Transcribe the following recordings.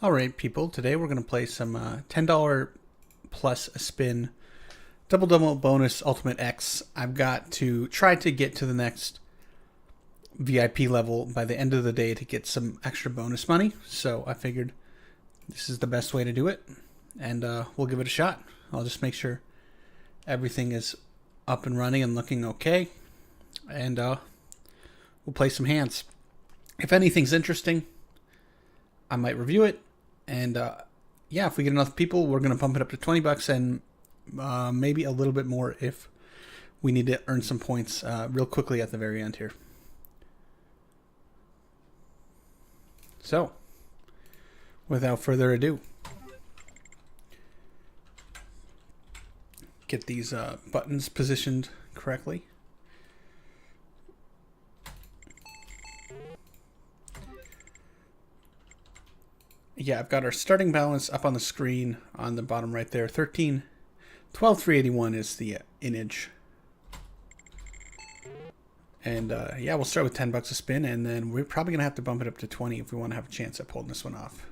All right, people. Today we're going to play some $10 plus a spin double double bonus Ultimate X. I've got to try to get to the next VIP level by the end of the day to get some extra bonus money. So I figured this is the best way to do it, and we'll give it a shot. I'll just make sure everything is up and running and looking okay, and we'll play some hands. If anything's interesting, I might review it, and yeah, if we get enough people, we're gonna pump it up to $20 and maybe a little bit more if we need to earn some points real quickly at the very end here. So, without further ado, get these buttons positioned correctly. Yeah, I've got our starting balance up on the screen on the bottom right there. 12,381 is the innage. And yeah, we'll start with $10 a spin, and then we're probably going to have to bump it up to 20 if we want to have a chance at pulling this one off.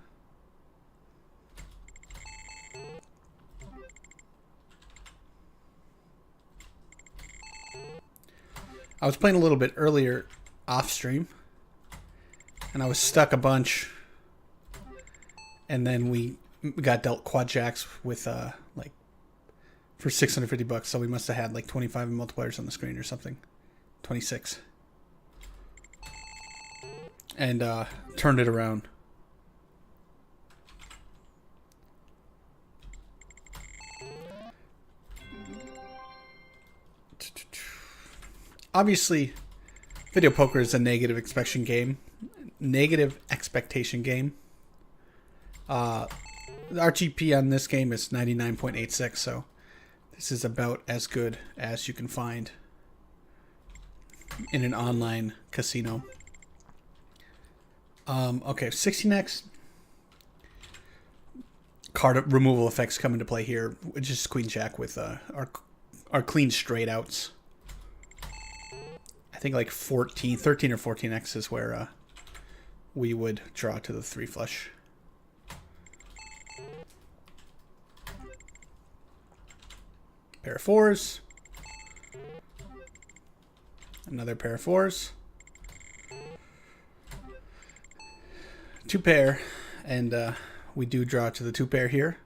I was playing a little bit earlier off stream, and I was stuck a bunch. And then we got dealt quad jacks with like for $650, so we must have had like 25 multipliers on the screen or something. 26. And turned it around. Obviously, video poker is a negative expectation game. The RGP on this game is 99.86, so this is about as good as you can find in an online casino. Okay, 16x card removal effects come into play here, which is queen jack with our clean straight outs. I think like 13 or 14x is where we would draw to the 3 flush. Pair of 4s. Another pair of 4s. 2 pair. And we do draw to the 2 pair here.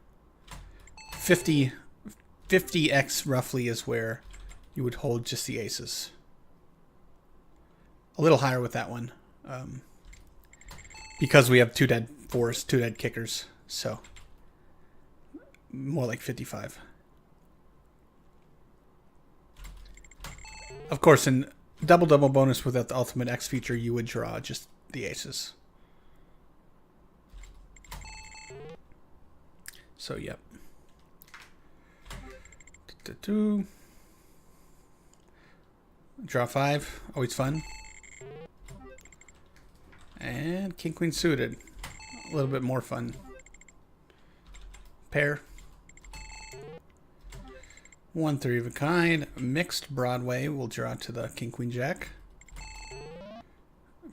50x roughly is where you would hold just the aces. A little higher with that one. Because we have 2 dead 4s, 2 dead kickers. So more like 55. Of course, in double bonus without the Ultimate X feature, you would draw just the aces. So, yep. Draw 5, always fun. And King Queen suited, a little bit more fun. Pair. 1 3 of a kind. Mixed Broadway. We'll draw to the King Queen Jack.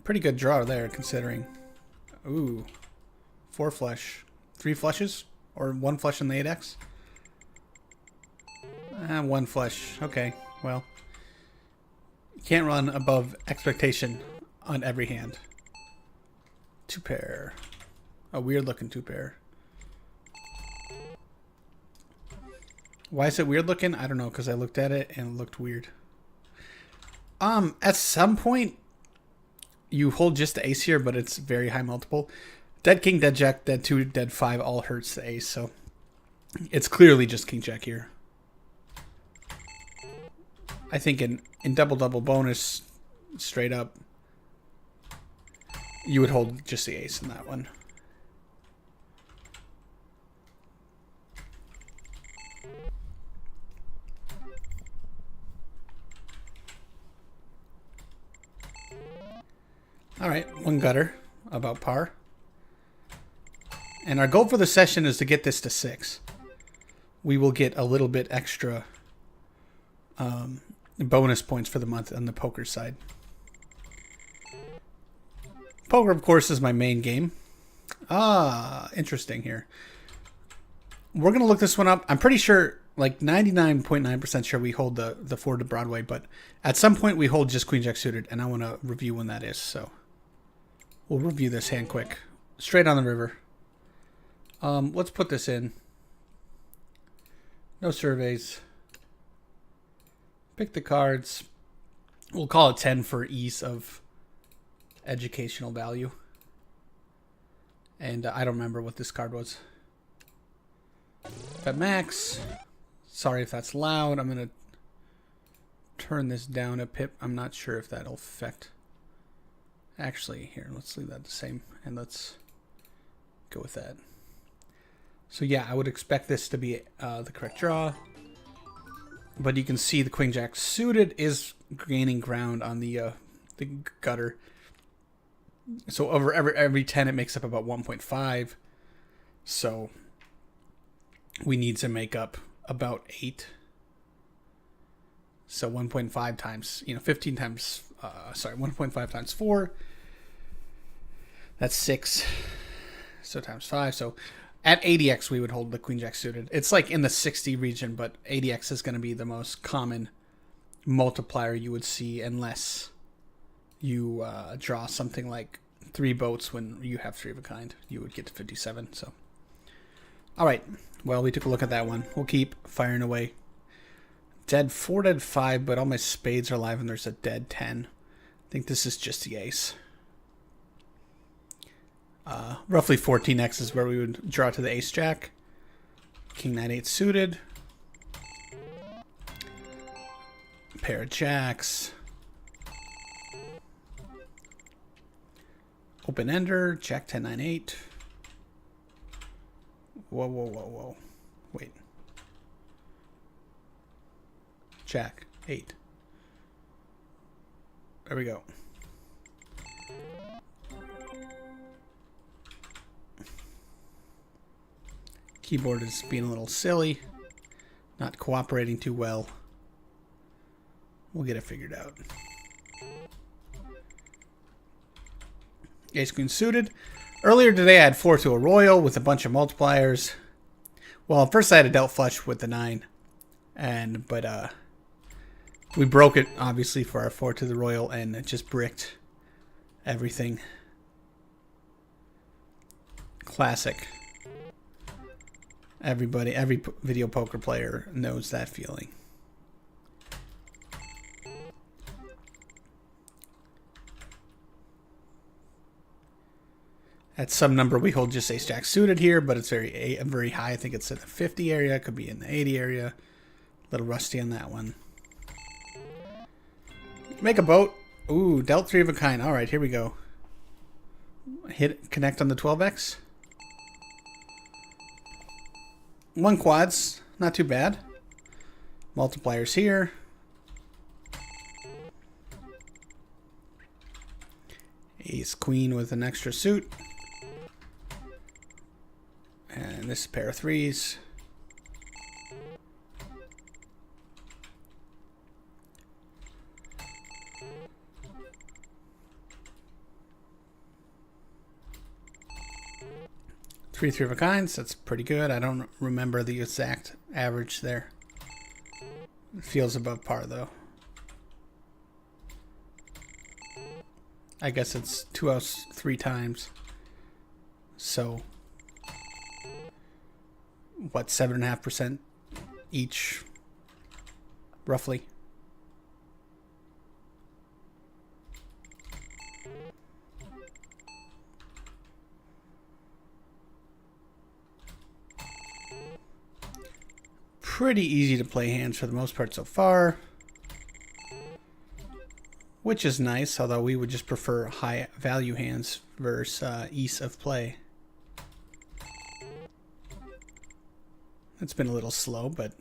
Pretty good draw there, considering. Ooh. 4 flush. 3 flushes? Or 1 flush in the 8x? 1 flush. Okay, well. You can't run above expectation on every hand. 2 pair. A weird looking 2 pair. Why is it weird looking? I don't know, because I looked at it and it looked weird. At some point, you hold just the ace here, but it's very high multiple. Dead king, dead jack, dead 2, dead 5 all hurts the ace, so it's clearly just king jack here. I think in double bonus, straight up, you would hold just the ace in that one. All right, 1 gutter, about par. And our goal for the session is to get this to 6. We will get a little bit extra bonus points for the month on the poker side. Poker, of course, is my main game. Ah, interesting here. We're going to look this one up. I'm pretty sure, like 99.9% sure we hold the 4 to Broadway, but at some point we hold just Queen Jack suited, and I want to review when that is. So we'll review this hand quick. Straight on the river. Let's put this in. No surveys. Pick the cards. We'll call it 10 for ease of educational value. And I don't remember what this card was. Bet max. Sorry if that's loud. I'm going to turn this down a pip. I'm not sure if that'll affect. Actually, here, let's leave that the same. And let's go with that. So yeah, I would expect this to be the correct draw. But you can see the Queen Jack suited is gaining ground on the gutter. So over every 10, it makes up about 1.5. So we need to make up about 8. So 1.5 times, 15 times, 1.5 times 4. That's 6. So times 5. So at 80x, we would hold the Queen Jack suited. It's like in the 60 region, but 80x is going to be the most common multiplier you would see unless you draw something like 3 boats when you have 3 of a kind. You would get to 57. So, all right. Well, we took a look at that one. We'll keep firing away. Dead 4, dead 5, but all my spades are alive and there's a dead 10. I think this is just the ace. Roughly 14x is where we would draw to the ace jack. King 9-8 suited. Pair of jacks. Open ender, jack 10 9 8. Whoa, whoa, whoa, whoa. Wait. Jack 8. There we go. Keyboard is being a little silly, not cooperating too well. We'll get it figured out. Ace Queen suited. Earlier today I had 4 to a royal with a bunch of multipliers. Well, first I had a dealt flush with the 9. But we broke it obviously for our 4 to the royal and it just bricked everything. Classic. Every video poker player knows that feeling. At some number, we hold just ace jack suited here, but it's very high. I think it's in the 50 area. It could be in the 80 area. A little rusty on that one. Make a boat. Ooh, dealt 3 of a kind. All right, here we go. Connect on the 12x. 1 quads, not too bad. Multipliers here. Ace queen with an extra suit. And this is a pair of 3s. Three of a kinds, that's pretty good. I don't remember the exact average there. It feels above par though. I guess it's 2 outs 3 times. So what, 7.5% each, roughly. Pretty easy to play hands for the most part so far, which is nice, although we would just prefer high value hands versus ease of play. It's been a little slow, but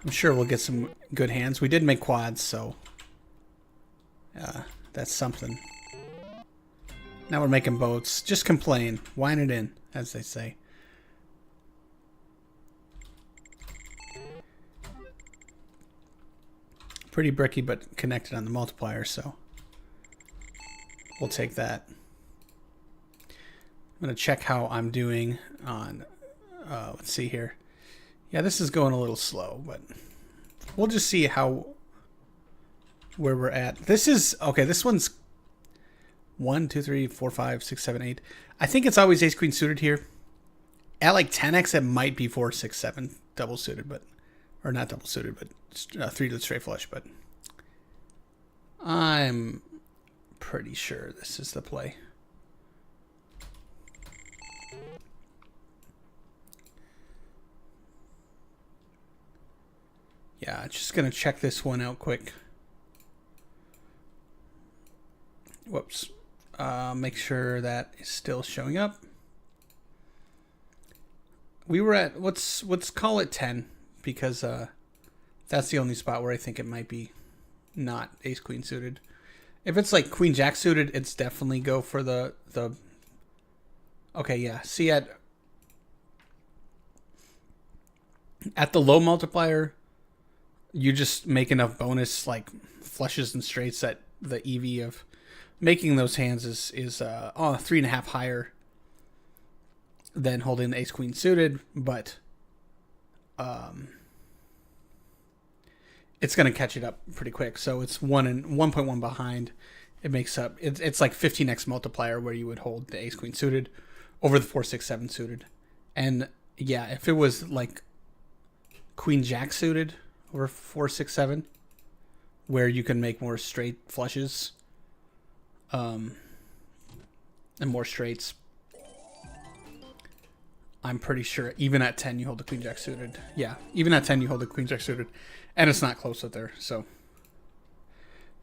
I'm sure we'll get some good hands. We did make quads, so that's something. Now we're making boats. Just complain. Whine it in, as they say. Pretty bricky, but connected on the multiplier, so we'll take that. I'm going to check how I'm doing on, let's see here. Yeah, this is going a little slow, but we'll just see where we're at. This is, okay, this one's 1, 2, 3, 4, 5, 6, 7, 8. I think it's always ace queen suited here. At like 10x, it might be 4, 6, 7 double suited, but, or not double suited, but 3 to the straight flush, but I'm pretty sure this is the play. Yeah, just gonna check this one out quick. Whoops. Make sure that is still showing up. We were at, let's call it 10, because that's the only spot where I think it might be not ace queen suited. If it's like queen jack suited, it's definitely go for the okay, yeah. See, at the low multiplier, you just make enough bonus like flushes and straights that the EV of making those hands is 3.5 higher than holding the ace queen suited, but it's going to catch it up pretty quick. So it's 1.1 behind. It makes up, it's like 15x multiplier where you would hold the ace queen suited over the 4, 6, 7 suited. And yeah, if it was like queen jack suited over 4, 6, 7, where you can make more straight flushes and more straights, I'm pretty sure even at 10 you hold the queen jack suited. Yeah, even at 10 you hold the queen jack suited, and it's not close up there. So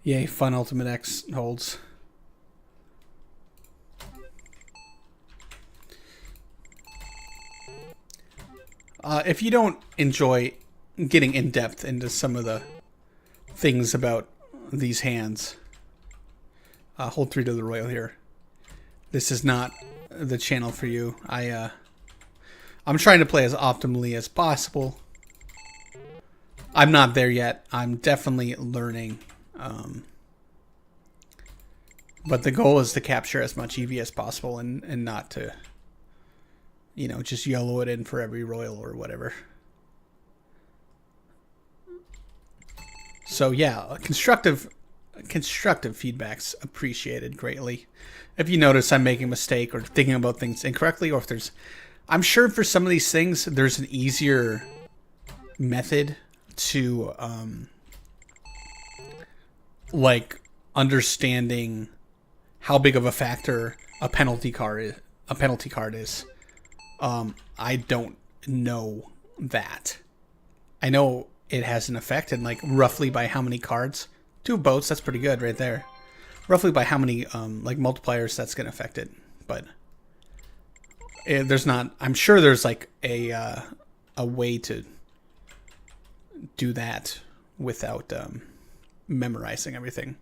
yay, fun ultimate X holds. If you don't enjoy getting in depth into some of the things about these hands, hold 3 to the royal here. This is not the channel for you. I'm trying to play as optimally as possible. I'm not there yet. I'm definitely learning. But the goal is to capture as much EV as possible and not to, you know, just YOLO it in for every royal or whatever. So yeah, constructive feedback's appreciated greatly. If you notice I'm making a mistake or thinking about things incorrectly, or if there's, I'm sure for some of these things there's an easier method to like understanding how big of a factor a penalty card is. I don't know that. I know it has an effect, and like roughly by how many cards, 2 boats, that's pretty good right there. Roughly by how many like multipliers that's gonna affect it, but there's not. I'm sure there's like a way to do that without memorizing everything.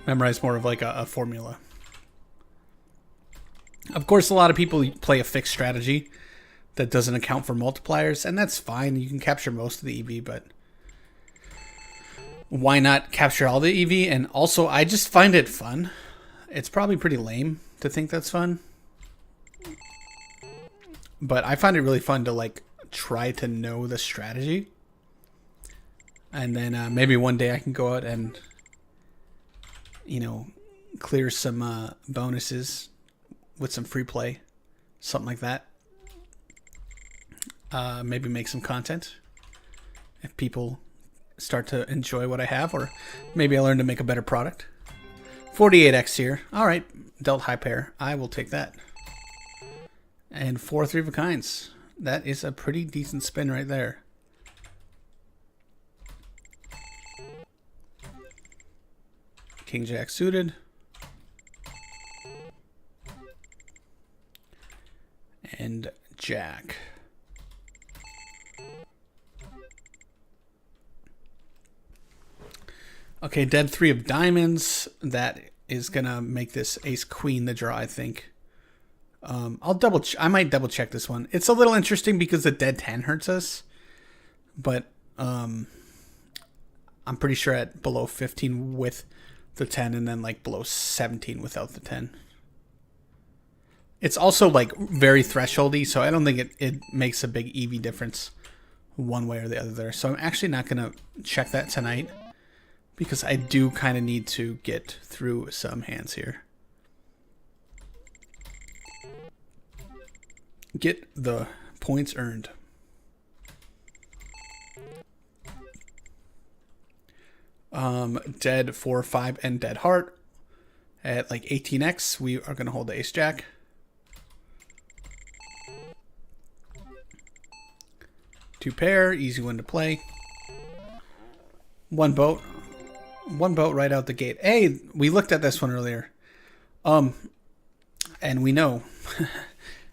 Memorize more of like a formula. Of course, a lot of people play a fixed strategy that doesn't account for multipliers, and that's fine. You can capture most of the EV, but why not capture all the EV? And also, I just find it fun. It's probably pretty lame to think that's fun, but I find it really fun to like try to know the strategy, and then maybe one day I can go out and, you know, clear some bonuses with some free play, something like that. Maybe make some content if people start to enjoy what I have, or maybe I learn to make a better product. 48x here. All right, dealt high pair. I will take that. And 4 3 of a kinds. That is a pretty decent spin right there. King jack suited. And jack. Okay, dead 3 of diamonds. That is gonna make this ace queen the draw, I think. I might double check this one. It's a little interesting because the dead 10 hurts us, but I'm pretty sure at below 15 with the 10, and then like below 17 without the 10. It's also like very thresholdy, so I don't think it makes a big EV difference one way or the other there. So I'm actually not going to check that tonight because I do kind of need to get through some hands here. Get the points earned. Dead 4-5 and dead heart at like 18x. We are going to hold the ace jack. Two pair, easy one to play. One boat right out the gate. Hey, we looked at this one earlier. And we know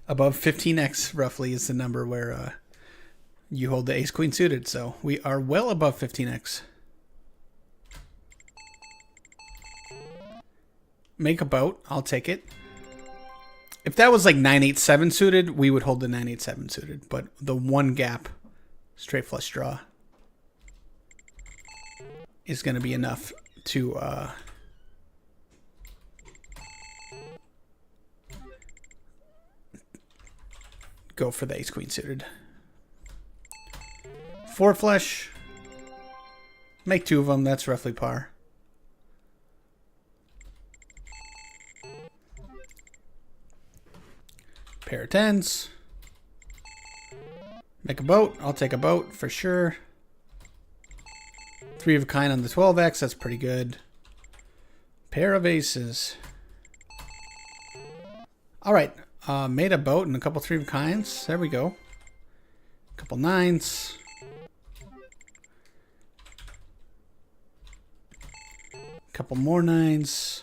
above 15x roughly is the number where you hold the ace queen suited. So we are well above 15x. Make a boat. I'll take it. If that was like 9-8-7 suited, we would hold the 9-8-7 suited. But the one gap, straight flush draw, is going to be enough to go for the ace queen suited. 4 flush. Make 2 of them. That's roughly par. Pair of 10s. Make a boat. I'll take a boat for sure. 3 of a kind on the 12x. That's pretty good. Pair of aces. All right. Made a boat and a couple 3 of a kinds. There we go. A couple 9s. A couple more 9s.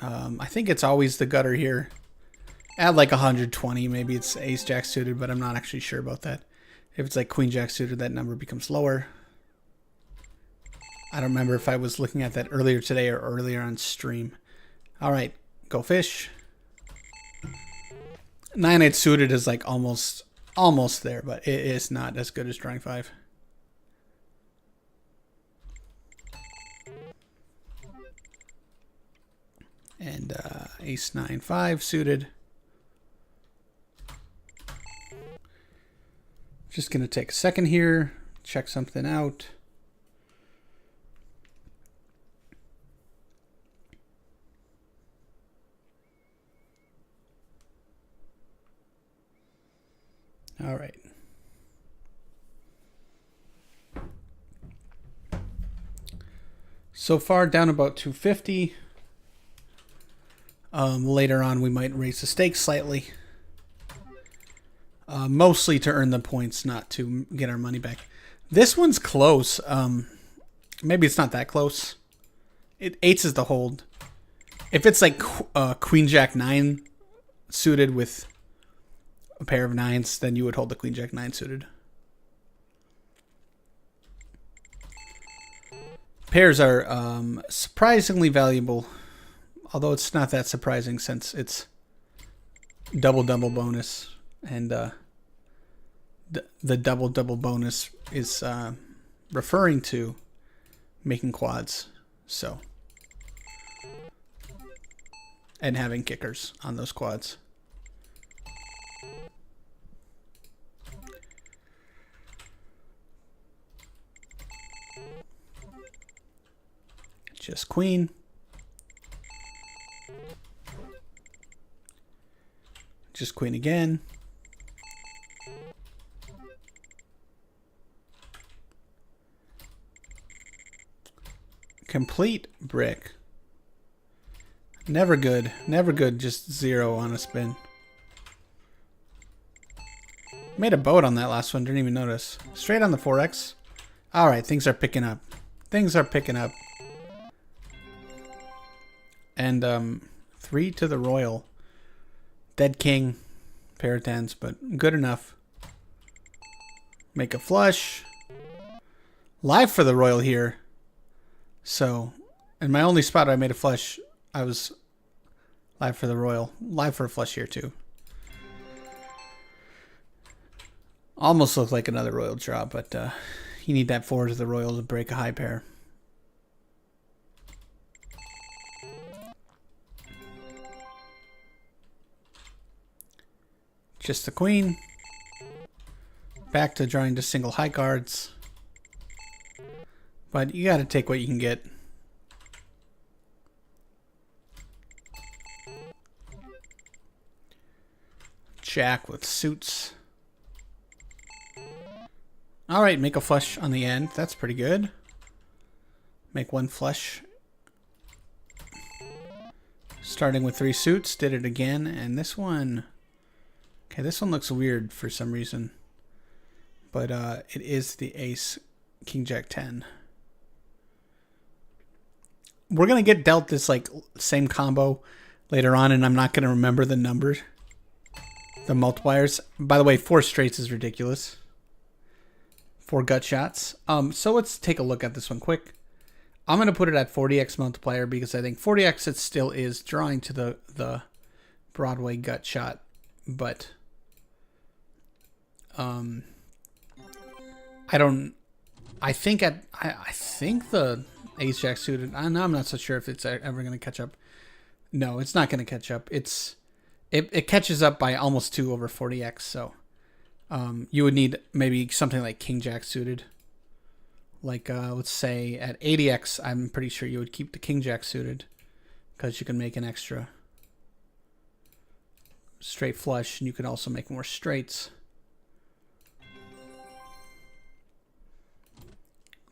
I think it's always the gutter here. At like 120, maybe it's ace jack suited, but I'm not actually sure about that. If it's like queen jack suited, that number becomes lower. I don't remember if I was looking at that earlier today or earlier on stream. All right, go fish. 9-8 suited is like almost there, but it is not as good as drawing 5. And ace 9-5 suited. Just going to take a second here, check something out. All right. So far down about 250. Later on we might raise the stakes slightly. Mostly to earn the points, not to get our money back. This one's close. Maybe it's not that close. Eights is the hold. If it's like queen jack 9 suited with a pair of 9s, then you would hold the queen jack 9 suited. Pairs are surprisingly valuable, although it's not that surprising since it's double bonus. And the double bonus is referring to making quads, so, and having kickers on those quads. Just queen. Just queen again. Complete brick. Never good. Never good. Just 0 on a spin. Made a boat on that last one. Didn't even notice. Straight on the 4x. All right. Things are picking up. Things are picking up. And 3 to the royal. Dead king. Pair of 10s, but good enough. Make a flush. Live for the royal here. So, in my only spot I made a flush, I was live for the royal. Live for a flush here too. Almost looked like another royal draw, but you need that 4 to the royal to break a high pair. just the queen. Back to drawing just single high cards. But you got to take what you can get. Jack with suits. Alright, make a flush on the end. That's pretty good. Make one flush. Starting with 3 suits. Did it again. And this one... Okay, this one looks weird for some reason. But it is the ace, King Jack 10. We're going to get dealt this like same combo later on, and I'm not going to remember the numbers. The multipliers. By the way, 4 straights is ridiculous. 4 gut shots. So let's take a look at this one quick. I'm going to put it at 40x multiplier because I think 40x it still is drawing to the Broadway gut shot. But I think the ace jack suited, I'm not so sure if it's ever going to catch up. No, it's not going to catch up. It catches up by almost 2 over 40x. So you would need maybe something like king jack suited. Like let's say at 80x, I'm pretty sure you would keep the king jack suited because you can make an extra straight flush, and you can also make more straights.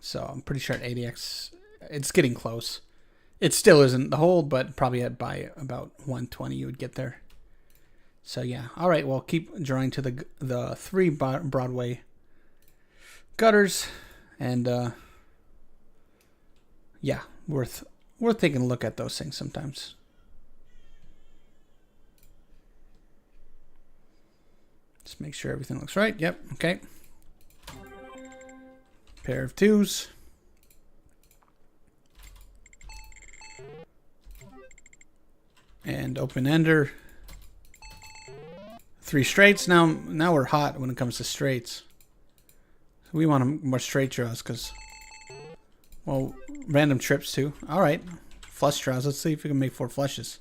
So I'm pretty sure at 80x, it's getting close. It still isn't the hold, but probably by about 120 you would get there. So yeah, all right. Well, keep drawing to the 3 Broadway gutters, and yeah, worth taking a look at those things sometimes. Just make sure everything looks right. Yep. Okay. Pair of 2s. And open ender. 3 straights. Now we're hot when it comes to straights. So we want more straight draws because, well, random trips too. All right. Flush draws. Let's see if we can make 4 flushes.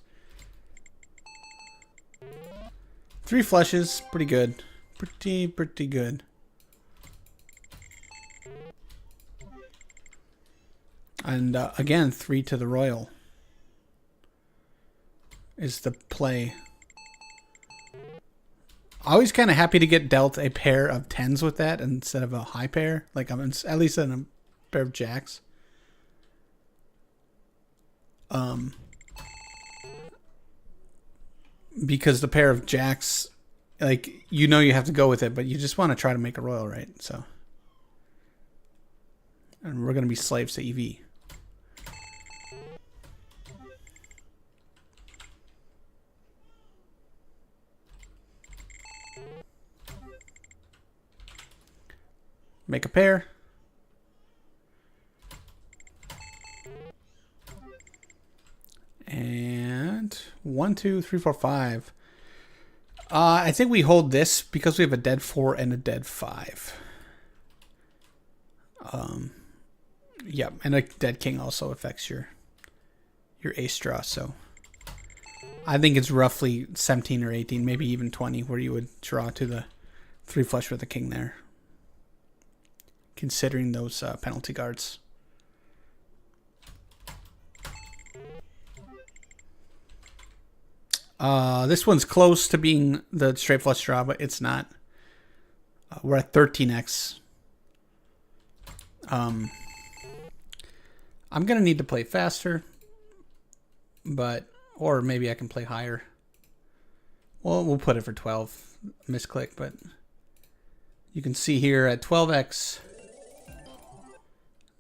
3 flushes. Pretty good. Pretty good. And again, 3 to the royal is the play. Always kind of happy to get dealt a pair of 10s with that instead of a high pair. Like I'm at least in a pair of jacks. Because the pair of jacks, like, you know you have to go with it, but you just want to try to make a royal, right? So, and we're going to be slaves to EV. Make a pair. And 1, 2, 3, 4, 5. I think we hold this because we have a dead 4 and a dead 5. Yep, and a dead king also affects your ace draw. So I think it's roughly 17 or 18, maybe even 20, where you would draw to the 3 flush with the king there, considering those penalty guards. This one's close to being the straight flush draw, but it's not. We're at 13x. I'm going to need to play faster, or maybe I can play higher. Well, we'll put it for 12. Misclick, but you can see here at 12x,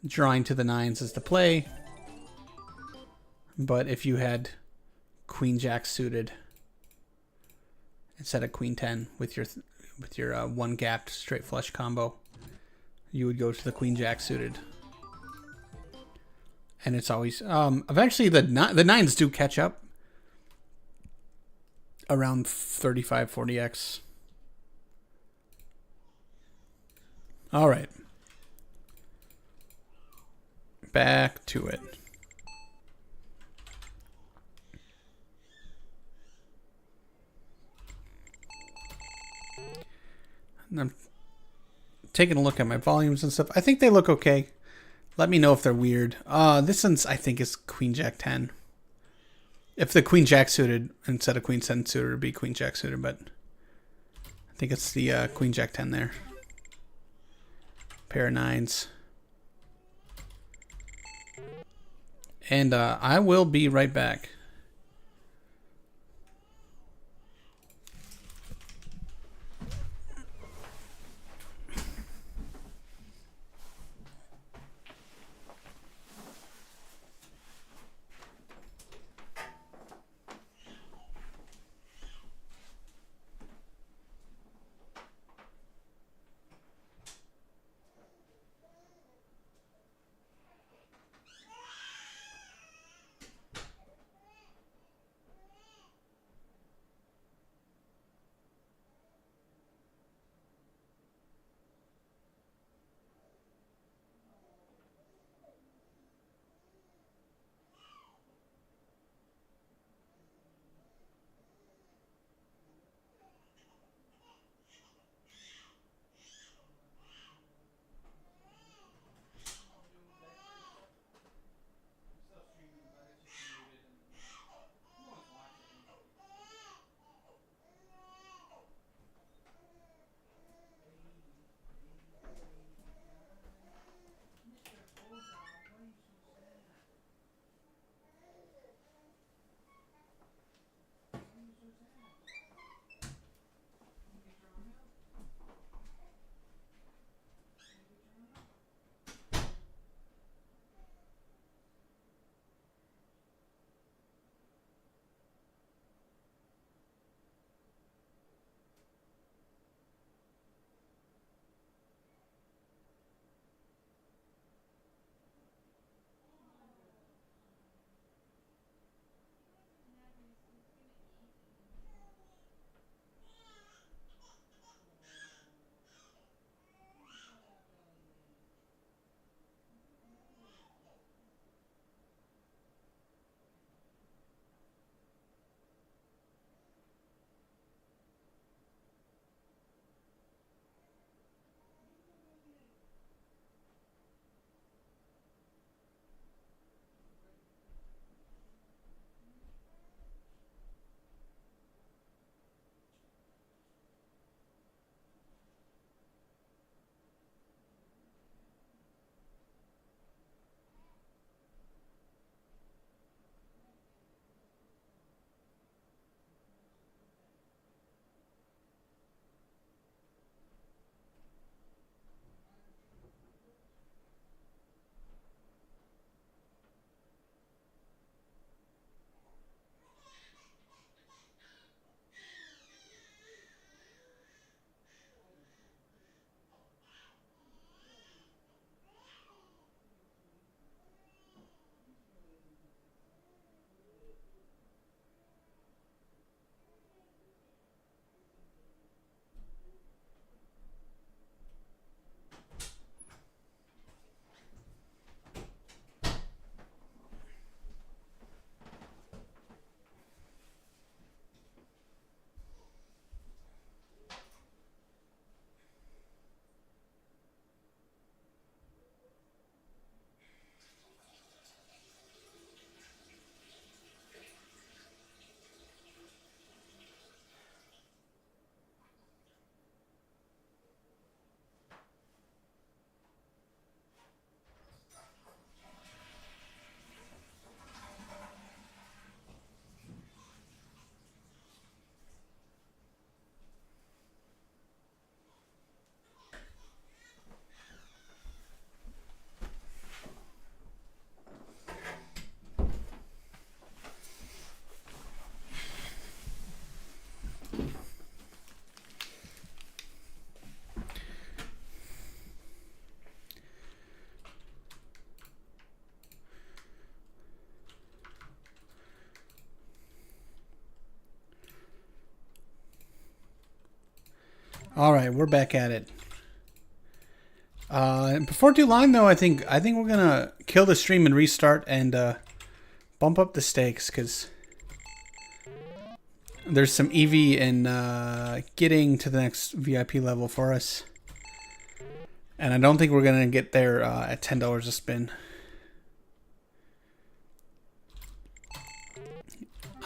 drawing to the 9s is the play. But if you had Queen Jack suited instead of Queen 10 with your 1 gapped straight flush combo, you would go to the Queen Jack suited. And it's always eventually the 9s do catch up around 35, 40x. All right. Back to it. I'm taking a look at my volumes and stuff. I think they look okay. Let me know if they're weird. This one's, I think, is Queen Jack 10. If the Queen Jack suited instead of Queen 10 suited, it would be Queen Jack suited, but I think it's the Queen Jack 10 there. Pair of nines. And I will be right back. All right, we're back at it. Before too long, though, I think we're gonna kill the stream and restart and bump up the stakes because There's some EV in getting to the next VIP level for us. And I don't think we're going to get there at $10 a spin.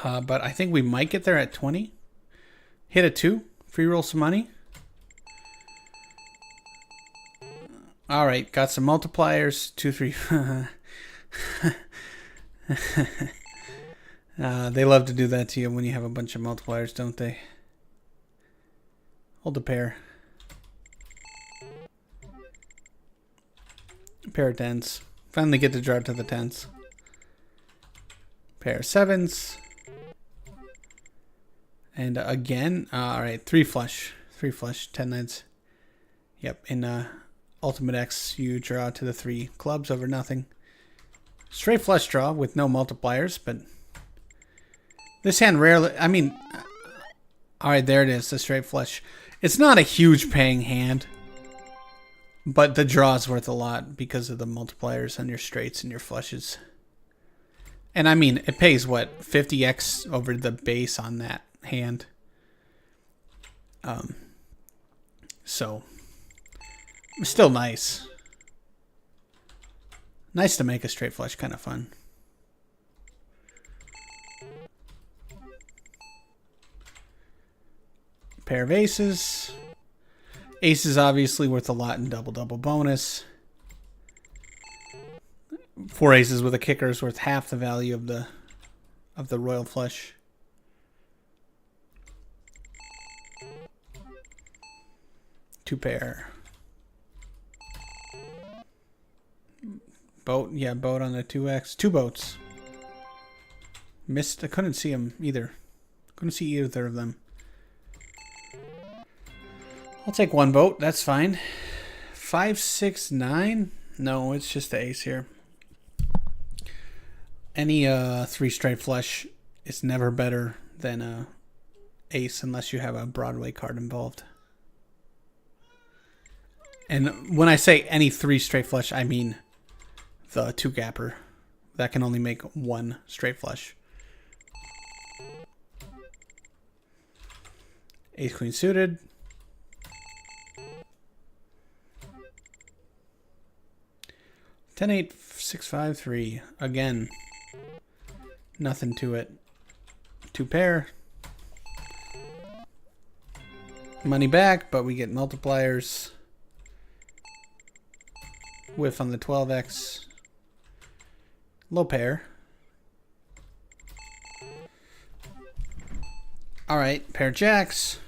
But I think we might get there at 20. Hit a 2. Free roll some money. All right, got some multipliers. 2, 3. They love to do that to you when you have a bunch of multipliers, don't they? Hold the pair. Pair of 10s. Finally get to draw to the 10s. Pair of 7s. And again, all right, 3 flush. 3 flush, 10 9s. Yep, in Ultimate X, you draw to the 3 clubs over nothing. Straight flush draw with no multipliers, but this hand rarely, I mean, all right, there it is, the straight flush. It's not a huge paying hand, but the draw is worth a lot because of the multipliers on your straights and your flushes. And I mean, it pays, what, 50x over the base on that hand. So, still nice. Nice to make a straight flush kind of fun. Pair of aces. Ace is obviously worth a lot in double-double bonus. 4 aces with a kicker is worth half the value of the royal flush. Two pair. Boat, yeah, boat on the 2x. 2 boats. Missed, I couldn't see them either. Couldn't see either of them. I'll take 1 boat, that's fine. 5, 6, 9? No, it's just the ace here. Any 3 straight flush is never better than a ace unless you have a Broadway card involved. And when I say any 3 straight flush, I mean the 2-gapper. That can only make 1 straight flush. Ace queen suited. Ten, 8, 6, 5, 3. Again, nothing to it. 2 pair. Money back, but we get multipliers. Whiff on the 12x. Low pair. All right, pair of jacks.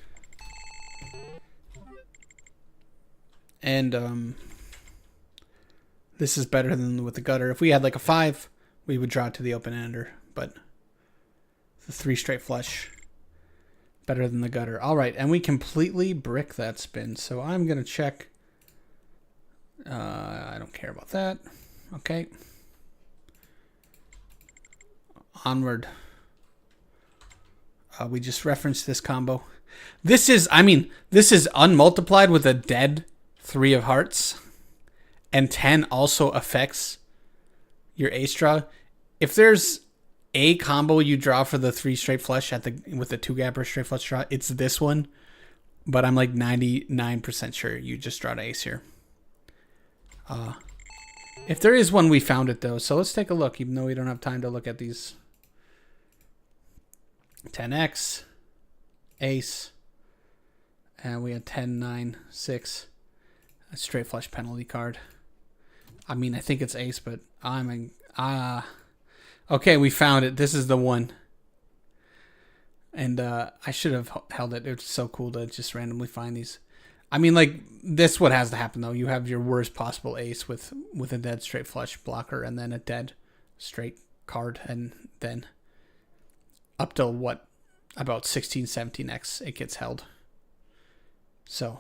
And this is better than with the gutter. If we had like a 5, we would draw to the open ender, but the 3 straight flush better than the gutter. All right, and we completely brick that spin. So I'm gonna check. I don't care about that. Okay. Onward. We just referenced this combo. This is, I mean, this is unmultiplied with a dead 3 of hearts. And 10 also affects your ace draw. If there's a combo you draw for the 3 straight flush with the 2-gapper straight flush draw, it's this one. But I'm like 99% sure you just draw to ace here. If there is one, we found it though. So let's take a look, even though we don't have time to look at these. 10x, ace, and we had 10, 9, 6. A straight flush penalty card. I mean, I think it's ace, but okay, we found it. This is the one. And I should have held it. It's so cool to just randomly find these. I mean, like, this what has to happen, though. You have your worst possible ace with a dead straight flush blocker and then a dead straight card. And then up till, what, about 16, 17x, it gets held. So,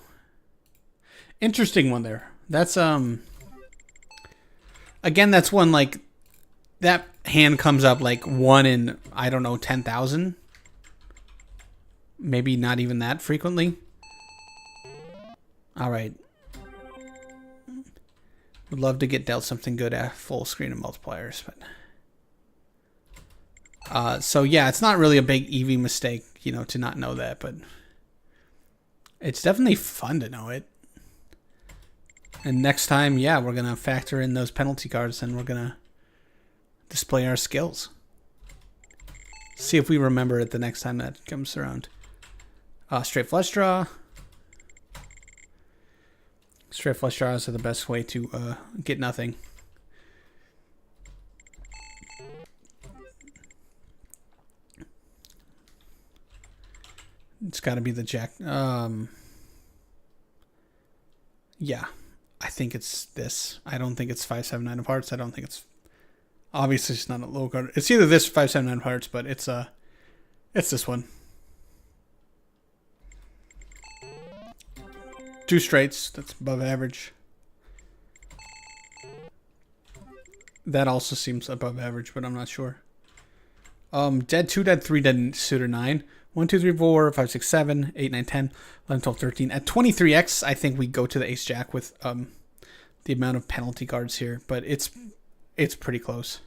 interesting one there. That's, again, that's one, like, that hand comes up like 1 in, I don't know, 10,000. Maybe not even that frequently. All right. Would love to get dealt something good at full screen of multipliers, but so yeah, it's not really a big EV mistake. you know, to not know that, but it's definitely fun to know it. And next time, yeah, we're going to factor in those penalty cards and we're going to display our skills. See if we remember it the next time that comes around. Straight flush draw. Straight flush draws are the best way to get nothing. It's got to be the jack. Yeah, I think it's this. I don't think it's 579 of hearts. I don't think it's, obviously it's not a low card. It's either this 579 of hearts, but it's this one. 2 straights. That's above average. That also seems above average, but I'm not sure. Dead 2, dead 3, dead suitor 9. 1, 2, 3, 4, 5, 6, 7, 8, 9, 10, 11, 12, 13. At 23x, I think we go to the ace jack with the amount of penalty cards here, but it's pretty close.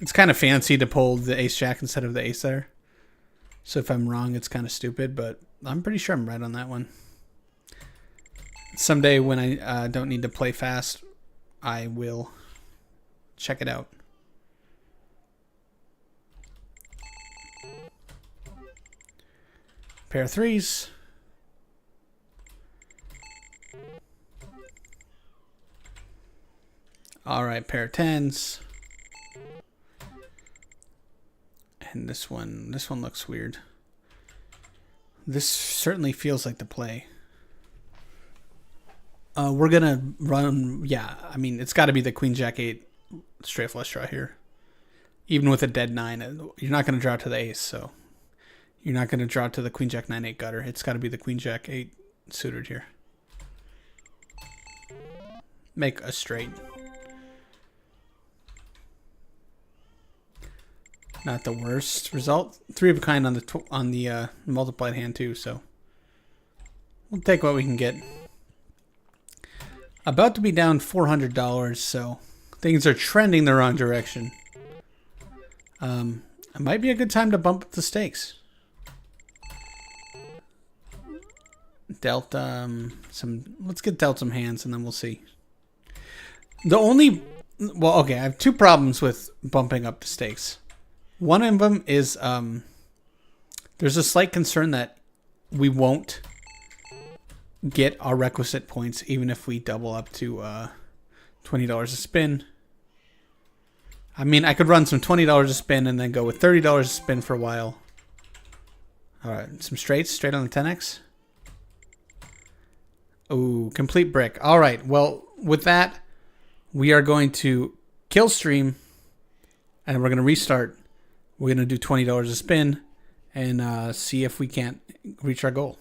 It's kind of fancy to pull the ace jack instead of the ace there. So if I'm wrong, it's kind of stupid, but I'm pretty sure I'm right on that one. Someday when I don't need to play fast, I will check it out. Pair of 3s. All right, pair of 10s. And this one looks weird. This certainly feels like the play. We're gonna run, yeah, I mean, it's got to be the queen jack 8 straight flush draw here. Even with a dead 9, you're not gonna draw to the ace, so you're not gonna draw to the queen jack 9 8 gutter. It's got to be the queen jack 8 suited here. Make a straight. Not the worst result. 3 of a kind on the multiplied hand too, so we'll take what we can get. About to be down $400, so things are trending the wrong direction. It might be a good time to bump up the stakes. Dealt let's get dealt some hands and then we'll see. Well, okay, I have 2 problems with bumping up the stakes. One of them is there's a slight concern that we won't get our requisite points even if we double up to $20 a spin. I mean, I could run some $20 a spin and then go with $30 a spin for a while. All right, some straights, straight on the 10x. Oh, complete brick. All right, well, with that, we are going to kill stream and we're going to restart. We're going to do $20 a spin and see if we can't reach our goal.